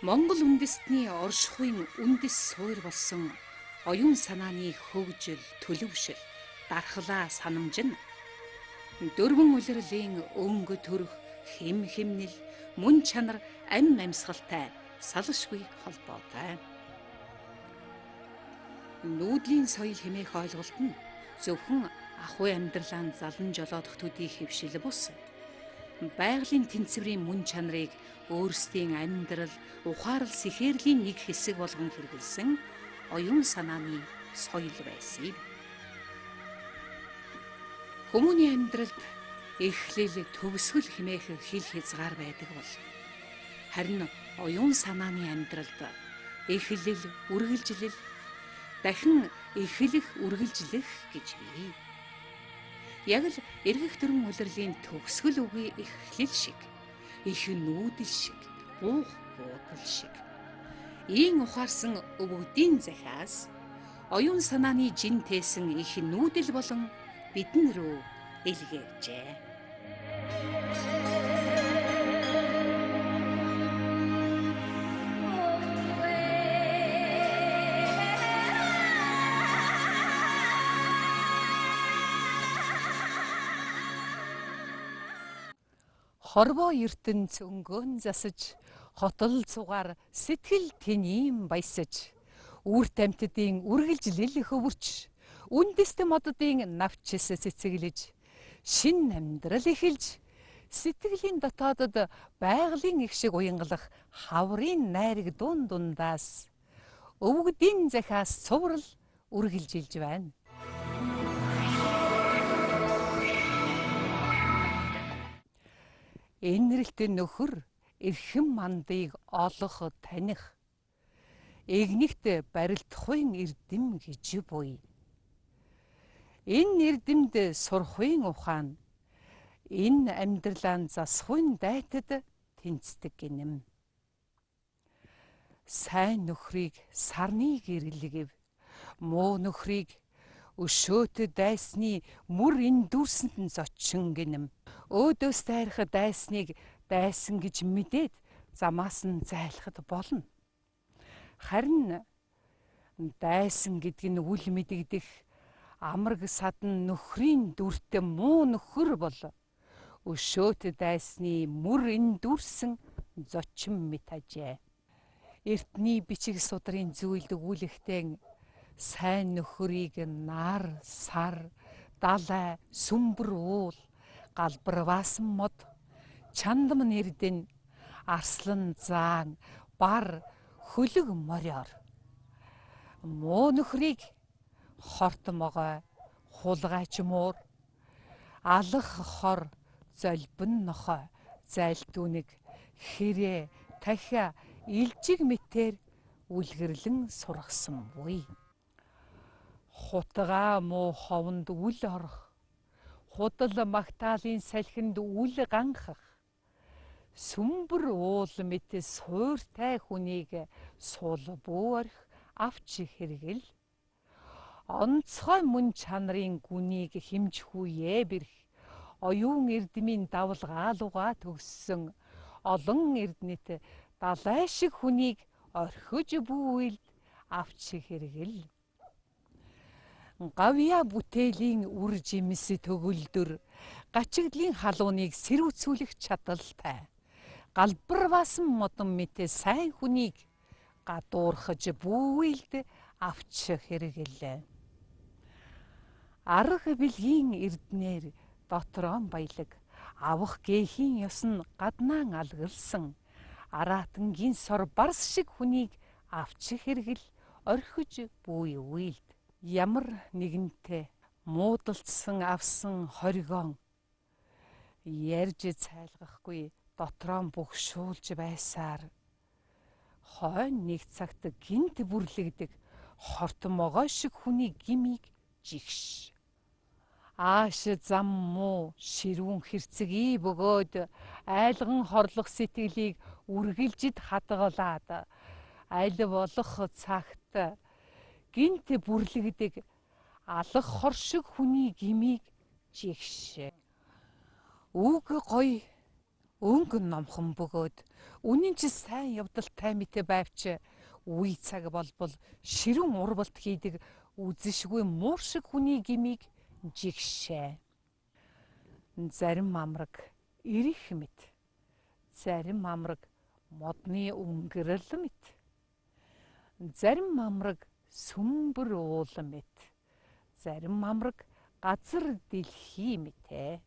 Монгол үндэстний оршихуйн үндэс суур болсон оюун санааны хөгжил, төлөвшил, дархлаа санамж нь дөрвөн улирлын өнгө төрх хэм хэмнэл, мөн чанар, амьсгалтай салшгүй холбоотой. Нүүдлийн соёл хэмээх ойлголт нь зөвхөн ахуй амьдралаа залан жолоодох төдий хэвшил бус. Байгалийн тэнцвэрийн мөн чанарыг өөрсдийн амьдрал, ухаарал сэхэрлийн нэг хэсэг болгон хэрэгэлсэн оюун санааны соёл байсан юм. Хүмүүний амьдралд эхлэл, төгсгөл хэмээх хил хязгаар байдаг бол харин оюун санааны амьдралд эхлэл, үргэлжлэл, дахин эхлэх, үргэлжлэх гэж бий. Яг л эргэх төрөн улирлын төгсгөл үгүй эхлэл шиг, их нүүдэл шиг, буух буудал шиг. Ийн ухаарсан өвгдийн захиас оюун санааны жин тээсэн их нүүдэл болон бидэн рүү илгээжээ. Хорвоо ертөнц өнгөөн засаж, хотол цугаар сэтгэл тэнийм баясаж, үрт амьтдын үргэлжлэл хөвөрч, үндэст моддын навчс цэцэглэж, шин амьдрал эхэлж, сэтгэлийн дотоодод байгалийн их шиг уянгалах хаврын найраг дундаас өвгдийн захиас цуврал үргэлжилж байна. Энэрэлт нөхөр эрхэм мандыг олох таних, эгнэгт барилдахуйн эрдэм гэж буй. Энэ эрдэмд сурахуйн ухаан, энэ амьдралаа засахуйн дайтад тэнцдэг гинэм. Сайн нөхрийг сарны гэрлэгэв, муу нөхрийг өшөөт дайсны мөр эндүүрсэнд нь зочин гинэм. Өөдөөс дайрах дайсныг дайсан гэж мэдээд замаас нь зайлахад болно. Харин дайсан гэдэг нь үл мэдэгдэх амраг садан нөхрийн дүрт муу нөхөр бол өшөөт дайсны мөр эндүүрсэн зочин мэт ажээ. Эртний бичиг судрын зүйлд өгүүлэхтэн сайн нөхрийг нар, сар, далай, сүмбэр уул, галбар ваасан мод, чандам нэрдэн, арслан заан, бар, хөлөг мориор. Муу нөхрийг хорт могой, хулгайч муур, алах хор, золбин нохой, зайлтүүнэг, хэрэ, тахиа, илжиг мэтээр үлгэрлэн сургасан буй. Хутгаа муу ховонд үл орох, худал магтаалын салхинд үл ганхах, сүмбэр уул мэт сууртай хүнийг суул бүү орхи авч хэрэгэл, онцгой мөн чанарын гүнийг хэмжихүйе бэрх, оюун эрдмийн давлгаалууга төгссөн олон эрдэнэт далай шиг хүнийг орхиж бүүйлд авч хэрэгэл. Гавья бүтээлийн үр жимс төгөлдөр гачигдлын халууныг сэрүүцүүлэх чадaltaй. Галбар ваасан модон мэт сайн хүнийг гадуурхаж бүүйлд авч хэрэгэлээ. Арга бэлгийн эрднэр дотроо баялаг, авах гээхийн ёс нь гаднаан алгалсан, аратангийн сор барс шиг хүнийг авч хэрэгэл, орхиж бүү үйлд. Ямар нэгэнтэй муудалцсан авсан хоригон ярьж цайлгахгүй дотроо бөгшүүлж байсаар хойно нэг цагт гинт бүрлэгдэг хорт могой шиг хүний гимиг жигш. Ааш зам муу ширүүн хэрцгий бөгөөд айлган хорлох сэтгэлийг үргэлжид хадгалаад аль болох цагт гинт бүрлэгдэг алах хор шиг хүний гимиг жигш. Үг гоё өнгө номхон бөгөөд үнэн чи сайн явдалтай мэт байвч үе цаг болбол ширүүн урвалт хийдэг үзэшгүй мууршиг хүний гмийг жигшээ. Зарим амраг ирэх мэт, зарим амраг модны өнгөрөл мэт, зарим амраг сүмбэр уул мэт, зарим амраг газар дэлхий мэтэ.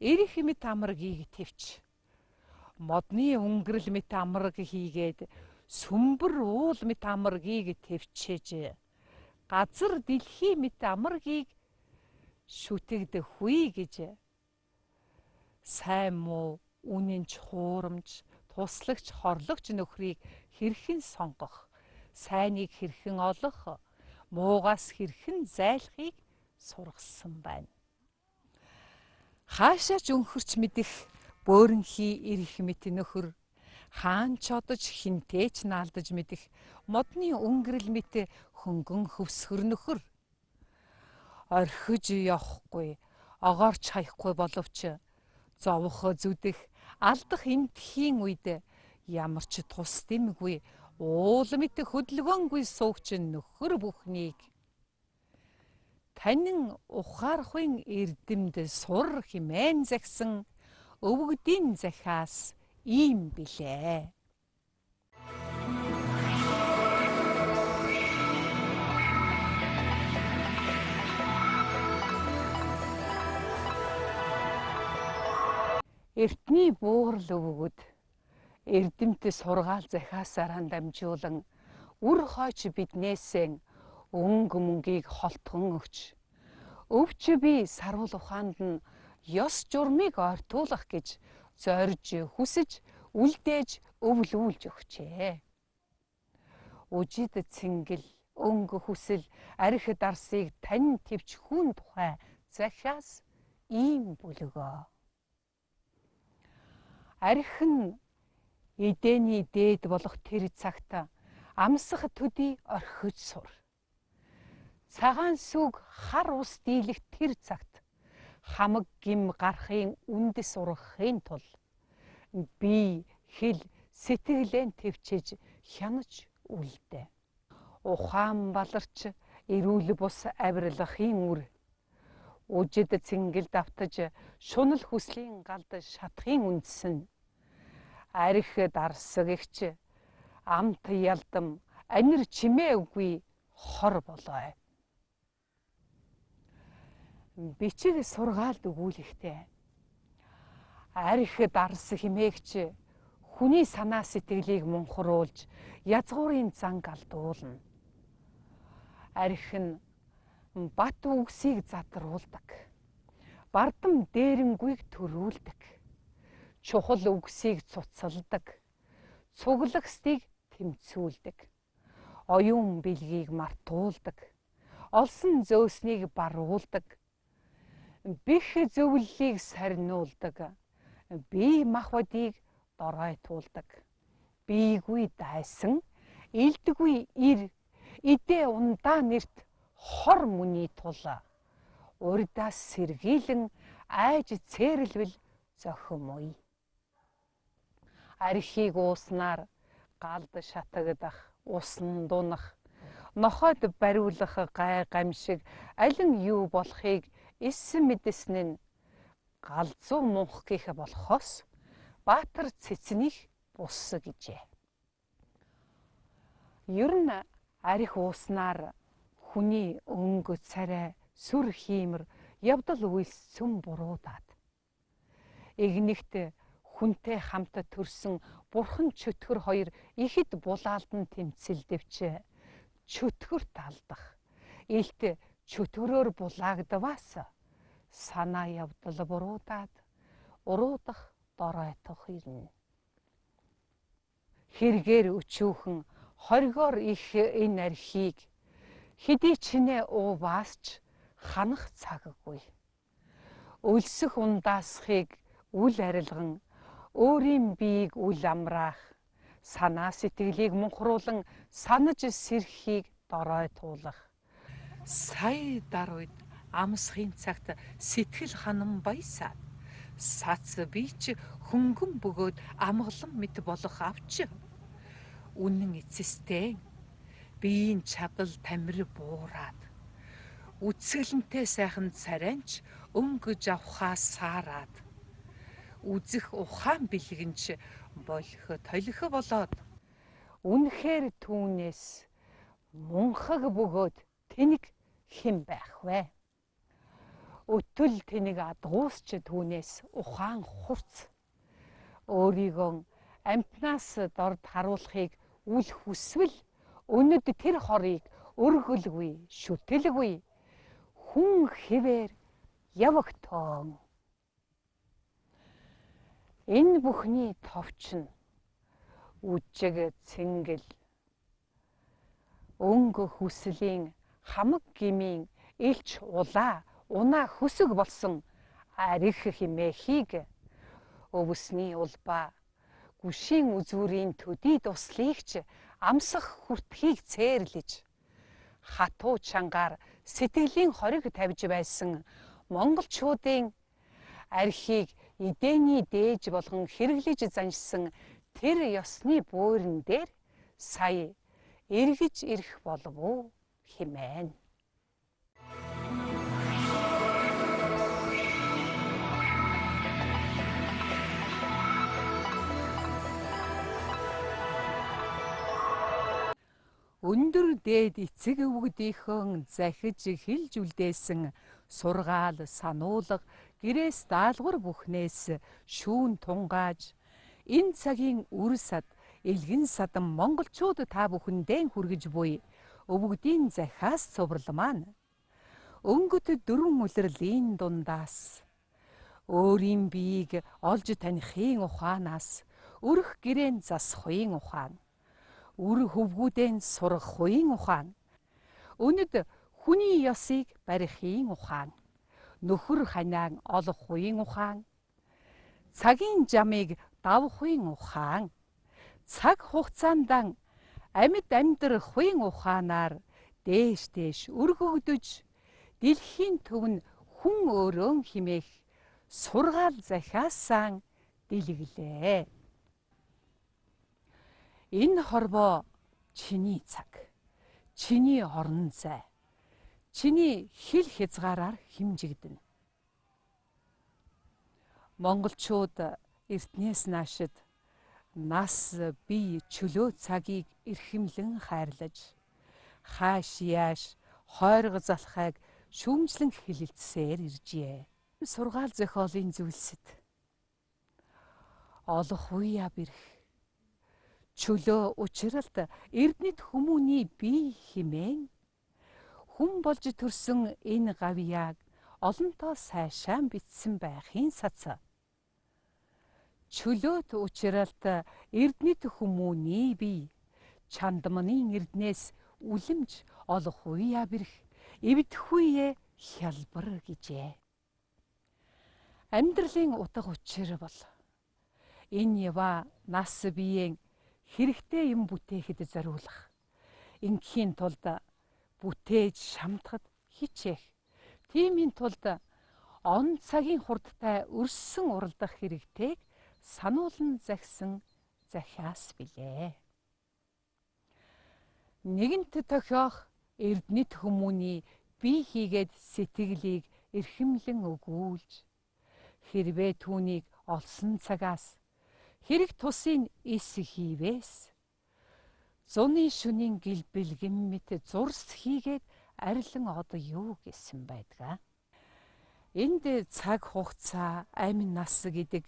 Ирэх мэт амрагийг твч, модны өнгөрөл мэт амраг хийгээд сүмбэр уул мэт амрагийг твчээж, газар дэлхий мэт амрагийг шүтэгдэхгүй гэж сайн муу үнэнч хуурамч туслагч хорлогч нөхрийг хэрхэн сонгох, сайныг хэрхэн олох, муугаас хэрхэн зайлахыг сургасан байна. Хаашаач өнхөрч мэдэх бөөрөнхий ирэх мэт нөхөр, хаан ч одож хинтээч наалдаж мэдэх модны өнгөрөл мэт хөнгөн хөвсгөр нөхөр. Орхиж явахгүй, огоорч хаяхгүй боловч зовох зүдэх алдах эмтхийн үед ямар ч тус дэмгүй уул мэт хөдөлгөөнгүй суугч нөхөр бүхнийг танин ухаарахын эрдэмд сур химэн загсан өвгдийн захиас ийм билээ. Эртний буурал өвгөд эрдэмт сургаал захиасаар дамжуулан үр хойч биднээсээ өнгө мөнгийг холтгон өгч, өвч би сарвал ухаанд нь ёс журмыг ортуулах гэж зорж хүсэж үлдээж өвлүүлж өгчээ. Үжид цэнгэл өнгө хүсэл арх дарсыг тань твч хүн тухай захиас ийм бүлгөө. Архин эдэний дээд болох тэр цагт амсах төдий орхиж сур. Цагаан сүг хар ус дийлэх тэр цагт хамаг гим гарахын үндэс ургахын тул би хэл сэтгэлэн твчиж хянаж үлдээ. Ухаан баларч эрүүл бус авирлахын үр. Үжид цэнгэл давтаж шунал хүслийн галд шатахын үндсэн. Арх дарсагч амт ялдам анир чимээ үгүй хор болоо. Бичиг сургаалд өгүүлэхтэй. Арх дарс химээгч хүний санаа сэтгэлийг мунхруулж язгуурын занг алдуулна. Арх нь бат үгсийг задруулдаг. Бардам дээрэнгүйг төрүүлдэг. Чухал үгсийг цуцалдаг. Цуглагстыг тэмцүүлдэг. Оюун бэлгийг мартуулдаг. Олсон зөөснийг баруулдаг. Бих зөвлөлийг сарниулдаг. Бие махбодыг доройтуулдаг. Бийгүй дайсан, илдэггүй ир, идэ ундаа нэрт хор мөний тул урдаас сэргийлэн айж цээрэлвэл зохимой. Архийг ууснаар галд шатагдах, усан дунах, нохойд бариулах гай гамшиг алин юу болохыг эссэн мэдэснэ нь галзуу мунх гэх болохоос баатар цэцнийх бус гэжээ. Ер нь арх ууснаар хүний өнгө царай сүр хиймэр явдал үйлс цөм буруудаад. Игнэгт хүнтэй хамт төрсөн бурхан чөтгөр хоёр ихэд булаалдан тэмцэлдэвч чөтгөрт алдах. Илт чөтгөрөөр булаагдваас санаа явдал буруудаад уруудах доройтох ирнэ. Хэрэгээр өчүүхэн хоригоор их энэ архийг хэдий чинээ ууваасч ханах цаггүй. Өлсөх ундаасхыг үл арилган өөрийн биеийг үл амраах, санаа сэтгэлийг мунхруулан санаж сэрхийг доройтуулах. Сая дар үед амсхийн цагт сэтгэл ханан баясаад Сац би ч хөнгөн бөгөөд амгалан мэт болох авч. Үнэн эцэстэй биеийн чадал тамир буураад. Үцгэлэнтэй сайхан царайч өнгөж авахаа саарад. Үзэх ухаан бэлгэнч болох толих болоод. Үнэхээр түүнээс мунхаг бөгөөд тэнэг хэн байх вэ? Өтөл тэнэг адгуусч түүнээс ухаан хурц. Өөрийгөө амтнаас дорд харуулахыг үл хүсвэл өнөд тэр хорыг өргөлгүй, шүтэлгүй. Хүн хэвээр явагтон. Энэ бүхний товч нь үжиг цэнгэл өнгө хүслийн хамаг гмийн элч улаа унаа хөсөг болсон арих химээхийг өвсний улбаа гүшийн үзүүрийн төдий туслыгч амсах хүртхийг цээрлэж хатуу чангаар сэтгэлийн хориг тавьж байсан монголчуудын архийг эдэний дээж болгон хэрэглэж заншсан тэр ёсны буурин дээр сая эргэж ирэх болов уу хэмээн. Өндөр дээд эцэг өвгдийнхөн захиж хилж үлдээсэн сургаал сануулга гэрээс даалгавар бүхнээс шүүн тунгааж энэ цагийн үр сад элгэн садан монголчууд та бүхэндээ хүргэж буй өвгдийн захиас цуврал маань өнгөт дөрвөн улирлын дундаас өөрийн биеийг олж таних ухаанаас өрх гэрээн засахын ухаан үр хөвгүүдэн сурахын ухаан өнөд хүний ёсыг барихын ухаан нөхөр ханиан олохын ухаан цагийн жамыг давахын ухаан цаг хугацаанд амьд амьдрахын ухаанаар дээш өргөгдөж дэлхийн төв нь хүн өрөөн химээх сургаал захиасаа дэлгэлээ. Энэ хорвоо чиний цаг, чиний орон зай, чиний хил хязгаараар хэмжигдэнэ. Монголчууд эртнээс наашид нас бие чөлөө цагийг эрхэмлэн хайрлаж хааш яаш хойрго залхайг шүүмжлэн хэлэлцсээр иржээ. Сургаал зохиолын зүйлсэд олох уяа бэрх чөлөө учралт эрдэнэт хүмүүний бие химэн хүн болж төрсөн энэ гавьяаг олонтоо сайшаан битсэн байхын сац. Чөлөөт учралт эрдэнэт хүмүүний бие чандманы эрднээс үлэмж олох уяа бэрх эвдэхүйе хялбар гэжээ. Амьдралын утга учир бол энэ ява нас биеийн хэрэгтэй юм бүтээхэд зориулах. Ингийн тулд бүтээж шамтахад хичээх. Тиймийн тулд он цагийн хурдтай өрссөн уралдах хэрэгтэйг сануулн захисан захиас билээ. Нэгэнт тохиох эрдэнэт хүмүүний бие хийгээд сэтгэлийг эрхэмлэн өгүүлж хэрвээ түүнийг олсон цагаас хэрэг тусын эс хийвээс зуны шөнийн гэлбэлгэн мэт зурс хийгээд арилан одоо юу гэсэн байдгаа. Энд цаг хугацаа амин нас гэдэг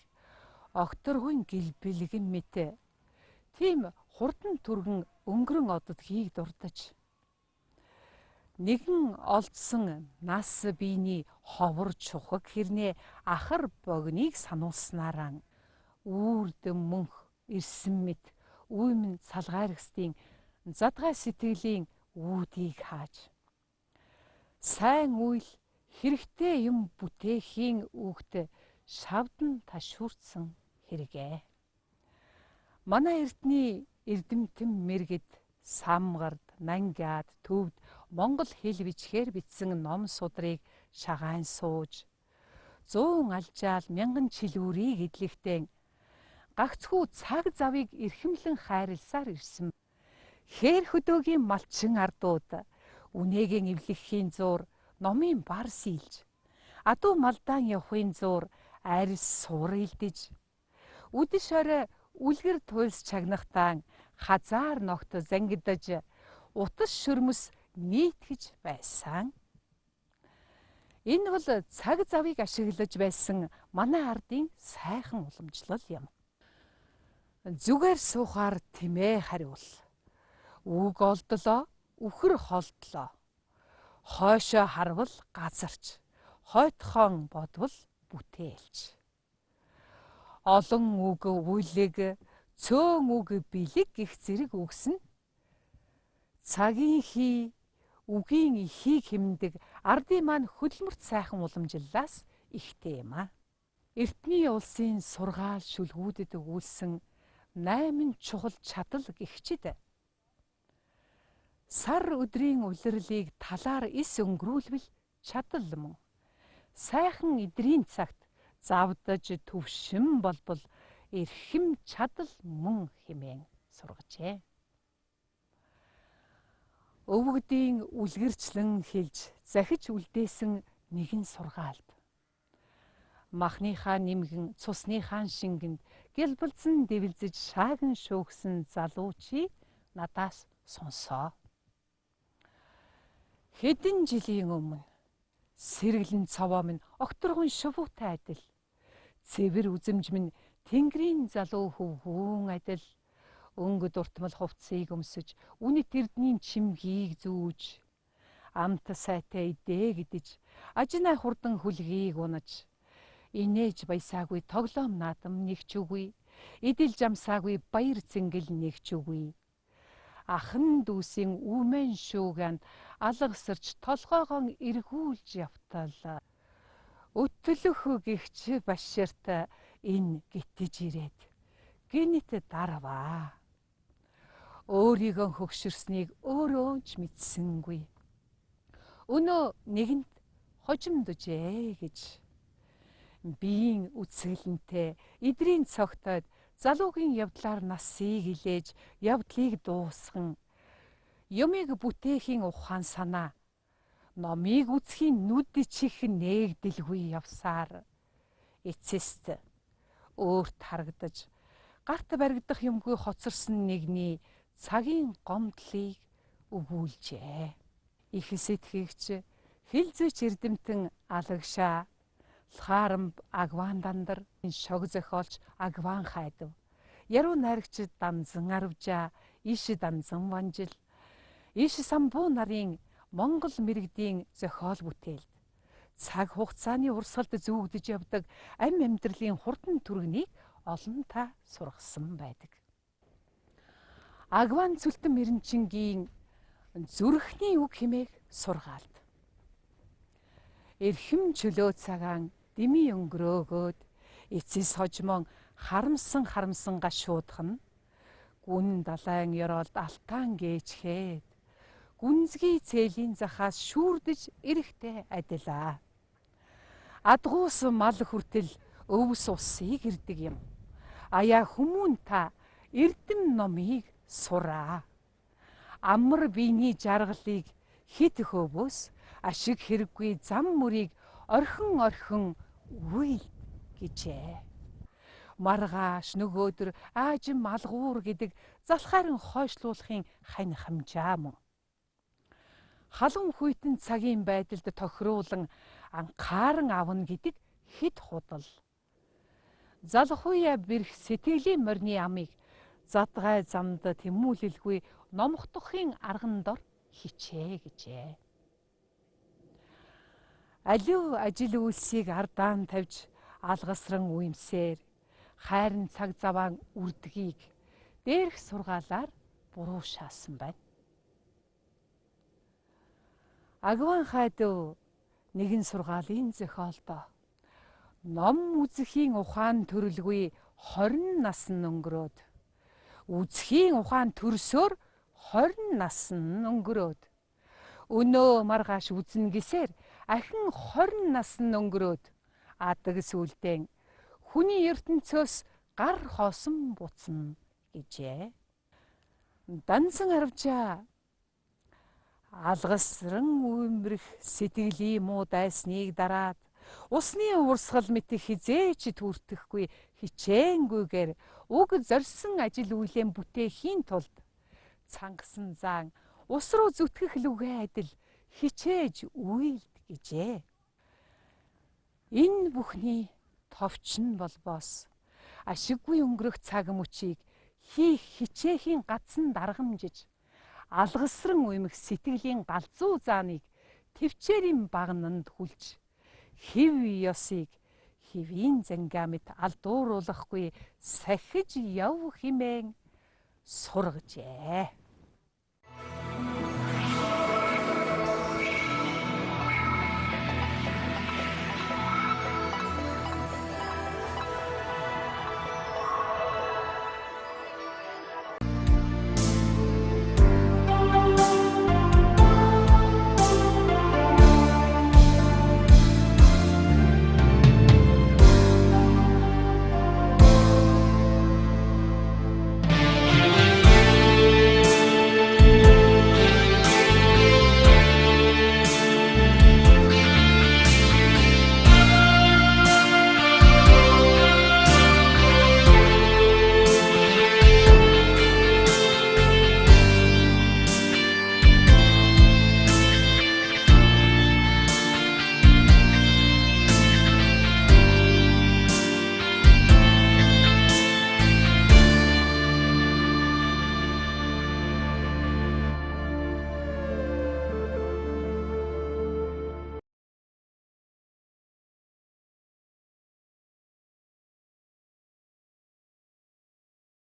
огторгүйн гэлбэлгэн мэт тийм хурдан түргэн өнгөрөн ододгийг дурдаж нэгэн олдсон нас биений ховор чухаг хэрнээ ахар богныг сануулснараа үрд мөнх ирсэн мэт үймэн салгааргстын задгай сэтгэлийн үүдийг хааж сайн үйл хэрэгтэй юм бүтээхийн үгт шавдан ташуурсан хэрэгэ. Манай эртний эрдэмтэн мэргэд самгард, нангиад, төвд монгол хэл бичгээр бичсэн ном судрыг шагаан сууж 100 алжаал мянган чилүүрийг эдлэхтэн гагцхүү цаг завыг эрхэмлэн хайрлсаар ирсэн. Хээр хөдөөгийн малчин ардууд үнэгийн эвлэхийн зуур номын бар сийлж, адуу малдаан явахын зуур арьс суур илдэж, үдэш орой үлгэр туйлс чагнахтаан хазаар ногт зангидаж, утас шөрмөс нийтгэж байсан. Энэ бол цаг завыг ашиглаж байсан манай ардын сайхан уламжлал юм. Зүгээр суухаар тэмээ хариул. Үг олдлоо, үхэр холдлоо. Хойшоо харвал газарч, хойтхон бодвол бүтээлч. Олон үг үйлэг, цөөн үг бэлэг гих зэрэг үгс нь цагийн хий, үгийн ихийг хэмндэг ардын маань хөдөлмөрт сайхан уламжлалаас ихтэй юм а. Эртний улсын сургаал шүлгүүдэд өгүүлсэн 8 чухал чадал гихчид сар өдрийн улирлыг талаар эс өнгөрүүлбэл чадал мөн. Сайхан эдрийн цагт завдаж төвшин болбол эрхэм чадал мөн хэмээн сургажээ. Өвгдийн үлгэрчлэн хэлж захиж үлдээсэн нэгэн сургаалт. Махныхаа нэмгэн цусныхаа шингэнд гэлбэлцэн дэвэлзэж шааган шүүгсэн залуучи надаас сонсоо. Хэдэн жилийн өмнө сэргэлэн цовоо минь окторгон шувуутай адил, цэвэр үзэмж минь тэнгэрийн залуу хөвгүүн адил, өнгө дуртмал хувцсыг өмсөж, үнэт эрдний чимгийг зүүж, амт сайтай идэ гэдэж, ажинаа хурдан хүлгийг унаж, инээж баясаагүй тоглоом наадам нэгч үгүй, идэл жамсаагүй баяр цэнгэл нэгч үгүй. Ахан дүүсийн үмэн шүүгэнд алгасарч толгоогон эргүүлж явтал. Өтлөх гихч баширт энэ гитэж ирээд гинэт дарваа. Өөрийгөө хөгшөрснийг өөрөө ч мэдсэнгүй. Өнөө нэгэнт хожимдожээ гэж. Биеийн үцгэлэнтэй эдрийн цогтойд залуугийн явдлаар насыг илээж явдлыг дуусган, юмыг бүтээхийн ухаан санаа, номыг үсхийн нүд чих нээгдэлгүй явсаар эцэст өөрт харагдаж гарт баригдах юмгүй хоцорсон нэгний цагийн гомдлыг өгүүлжээ. Их сэтгэгч хилзэж эрдэмтэн алагшаа Лхаарамб агван дандар шог зохиолч агван хайдав. Яруу найрагч данзан арвжаа иш данзан ванжил. Иш самбуу нарын Монгол мэрэгдийн зохиол бүтээлд цаг хугацааны урсгалд зүүгдэж явдаг амь амьдралын хурдан түргэнийг олон та сургасан байдаг. Агван Цүлтэн Эренчингийн зүрхний үг хэмээх сургаалт. Эрхэм чөлөө цагаан дими өнгөрөөгөөд эцэс хожмон харамсан гашуудах нь гүн далайн ёроолд алтаан гээчгээд гүнзгий цээлийн захаас шүүрдэж эрэхтэй адилаа. Адгуус мал хүртэл өвс усыг ирдэг юм. Аяа хүмүүн та эрдэм номыг сураа. Амар биений жаргалыг хит хөвөөс ашиг хэрэггүй зам мөрийг орхин үйл гэжээ. Маргааш нөгөөдөр аажим малгуур гэдэг залхаарн хойшлуулахын хань хамжаа мөн. Халуун хүйтэн цагийн байдалд тохируулан анхааран авна гэдэг хэд худал. Залхуя бэрх сэтгэлийн морины амыг задгай замд тэмүүлэлгүй номхдохын арган дор хичээ гэжээ. Аливаа ажил үйлсийг ардаан тавьж алгасран үемсээр хайрын цаг заваан үрдгийг дээрх сургаалаар буруу шаасан байна. Агван хайдав нэгэн сургаалын зохиолдоо ном үзэхийн ухаан төрөлгүй 20 нас нь өнгөрөөд, үзэхийн ухаан төрсөөр 20 нас нь өнгөрөөд, өнөө маргааш үзнэ гэсээр ахин 20 нас нь өнгөрөөд, Адаг сүлдэн хүний ертөнцөөс гар хоосон буцна гэжээ. Дансан харвчаа алгасран үүмрэх сэтгэлийн муу дайсныг дараад усны урсгал мэт хизээч түүртэхгүй хичээнгүйгээр уг зорьсон ажил үйлэн бүтээхийн тулд цангасан заан ус руу зүтгэх лүгэ адил хичээж үйлд гэжээ. Энэ бүхний товч нь болбоос ашиггүй өнгөрөх цаг мөчийг хийх хичээхийн гацсан даргамжиж алгасран уймах сэтгэлийн галзуу зааныг төвчээрийн багнанд хүлж хив ёсыг хивийн зангаа мэт алдууруулахгүй сахиж яв химэн сургажээ.